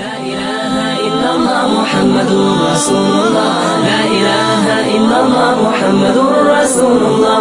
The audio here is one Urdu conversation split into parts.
لا إله إلا الله محمد رسول الله لا إله إلا الله محمد رسول الله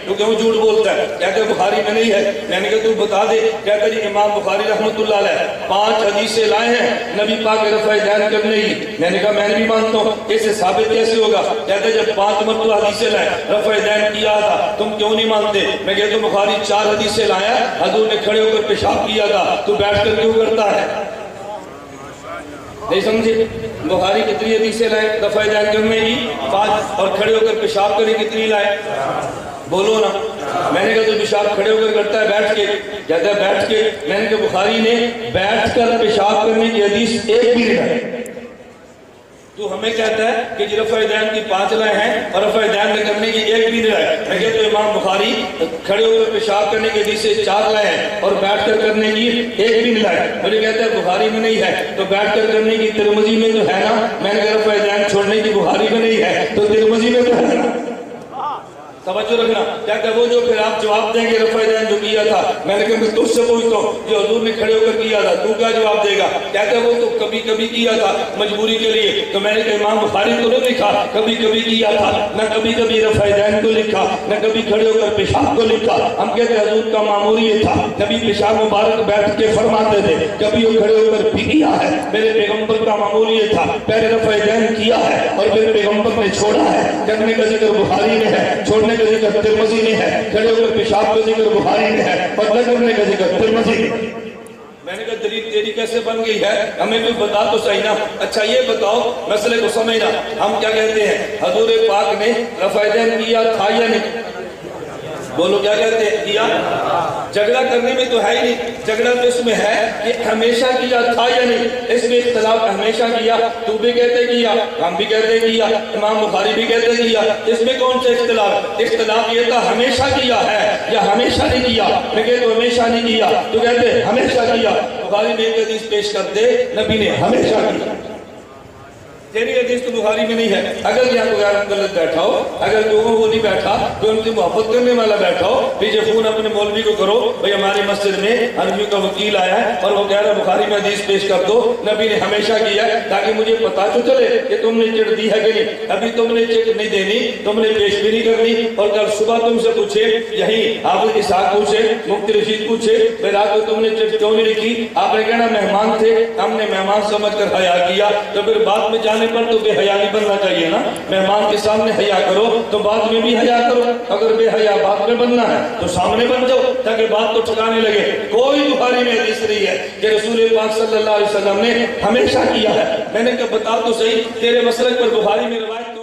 کیونکہ وہ جھوٹ بولتا ہے، کہتا ہے بخاری میں نہیں ہے۔ میں نے کہا تو بتا دے، کہتا جی امام بخاری رحمۃ اللہ علیہ 5 حدیثیں لائے ہیں نبی پاک رفع دین کرنے کی۔ میں نے کہا میں نے بھی مانتا ہوں، اسے ثابت کیسے ہوگا؟ کہتا ہے جب 5 مرتبہ حدیثیں لائے رفع دین کیا تھا تم کیوں نہیں مانتے؟ میں کہتا ہوں بخاری 4 حدیثیں لایا، حضور نے کھڑے ہو کر پیشاب کیا تھا، تو بیٹھ کر کیوں کرتا ہے؟ نہیں سمجھے؟ بخاری کتنی حدیثیں لائے رفع دین کرنے کی؟ 5، اور کھڑے ہو کر پیشاب کرنے کتنی لائے؟ بولو نا۔ میں نے کہا تو پیشاب کھڑے ہو کر کرتا ہے بیٹھ کے؟ کہتا ہے بیٹھ کے۔ میں نے کہا بخاری نے بیٹھ کر پیشاب کرنے کی حدیث ایک بھی نہیں لائی، تو ہمیں کہتا ہے کہ جی رفع دین کی 5 لائے ہیں اور رفع دین کرنے کی ایک بھی نہیں لائے۔ میں کہتا ہوں امام بخاری کھڑے ہو کر پیشاب کرنے کی حدیث 4 لائے ہیں اور بیٹھ کر کرنے کی ایک بھی نہیں لائے۔ مجھے کہتا ہے بخاری میں نہیں ہے تو بیٹھ کر کرنے کی ترمذی میں تو ہے نا۔ میں نے کہا رفع دین چھوڑنے کی بخاری میں نہیں ہے تو ترمذی میں تو ہے نا۔ توجہ رکھنا۔ کہتا ہے وہ جو پھر آپ جواب دیں گے رفع دین جو کیا تھا، میں نے کہا میں تجھ سے پوچھتا ہوں جو حضور نے کھڑے ہو کر کیا تھا تو کیا جواب دے گا؟ کہتا ہے وہ تو کبھی کبھی کیا تھا مجبوری کے لیے۔ تو میں نے کہا امام بخاری کو نہیں لکھا کبھی کبھی کیا تھا، نہ کبھی کبھی رفع دین کو لکھا، نہ کبھی کھڑے ہو کر پیشاب کو لکھا۔ ہم کہتے ہیں حضور کا معمول یہ تھا، نبی پیشاب مبارک بیٹھ کے فرماتے تھے، کبھی وہ کھڑے ہو کر بھی کیا ہے۔ میرے پیغمبر کا معمول یہ تھا، پہلے رفع دین کیا ہے اور پھر پیغمبر نے چھوڑا ہے۔ کرنے کا ذکر بخاری میں ہے، چھوڑنے کا ذکر ترمذی میں ہے، کھڑے ہو کر پیشاب کا ذکر بخاری میں ہے اور نہ کرنے کا ذکر ترمذی میں۔ میں نے کہا دلیل تیری کیسے بن گئی ہے؟ ہمیں بھی بتا تو صحیح نا۔ اچھا یہ بتاؤ مسئلے کو سمجھنا، ہم کیا کہتے ہیں حضور پاک نے رفع دین کیا تھا یا نہیں؟ بولو کیا کہتے ہیں؟ کیا۔ جھگڑا کرنے میں تو ہے ہی نہیں، جھگڑا تو اس میں ہے کہ ہمیشہ کیا تھا یا نہیں۔ اس میں اختلاف ہمیشہ کیا، تو بھی کہتے کیا، ہم بھی کہتے کیا، امام بخاری بھی کہتے کیا۔ اس میں کون سا اختلاف؟ اختلاف یہ تھا ہمیشہ کیا ہے یا ہمیشہ نہیں کیا۔ میں کہتے تو ہمیشہ نہیں کیا، تو کہتے ہمیشہ کیا۔ بخاری میں ایک حدیث پیش کر دے نبی نے ہمیشہ کیا، تیری حدیث تو بخاری میں نہیں ہے۔ اگر یہاں کوئی عالم غلط بیٹھا ہو، اگر لوگوں کو نہیں بیٹھا، کوئی ان کی محبت کرنے والا بیٹھا ہو، پیچھے فون اپنے مولوی کو کرو، بھئی ہماری مسجد میں حنفیوں کا وکیل آیا ہے اور وہ کہہ رہا ہے بخاری میں حدیث پیش کر دو، نبی نے ہمیشہ کیا ہے، تاکہ مجھے پتا تو چلے کہ تم نے چٹ دی ہے کہ نہیں۔ ابھی تم نے چٹ نہیں دینی، تم نے پیش بھی نہیں کرنی، اور کل صبح تم سے پوچھے، یہی حافظ اسحاق پوچھے، مفتی رشید پوچھے، پھر رات کو تم نے چٹ کیوں نہیں لکھی؟ آپ نے کہنا مہمان تھے، ہم نے مہمان سمجھ کر حیا کیا، تو پھر بعد میں جانے پر تو بے حیا نہیں بننا چاہیے نا۔ مہمان کے سامنے حیا کرو تو بعد میں بھی حیا کرو، اگر بے حیا بعد میں بننا ہے تو سامنے بن جاؤ تاکہ بات تو ٹھکانے لگے۔ کوئی بخاری میں حدیث نہیں ہے کہ رسول پاک صلی اللہ علیہ وسلم نے ہمیشہ کیا ہے۔ میں نے کہا بتا تو صحیح، تیرے مسلک پر بخاری میں روایت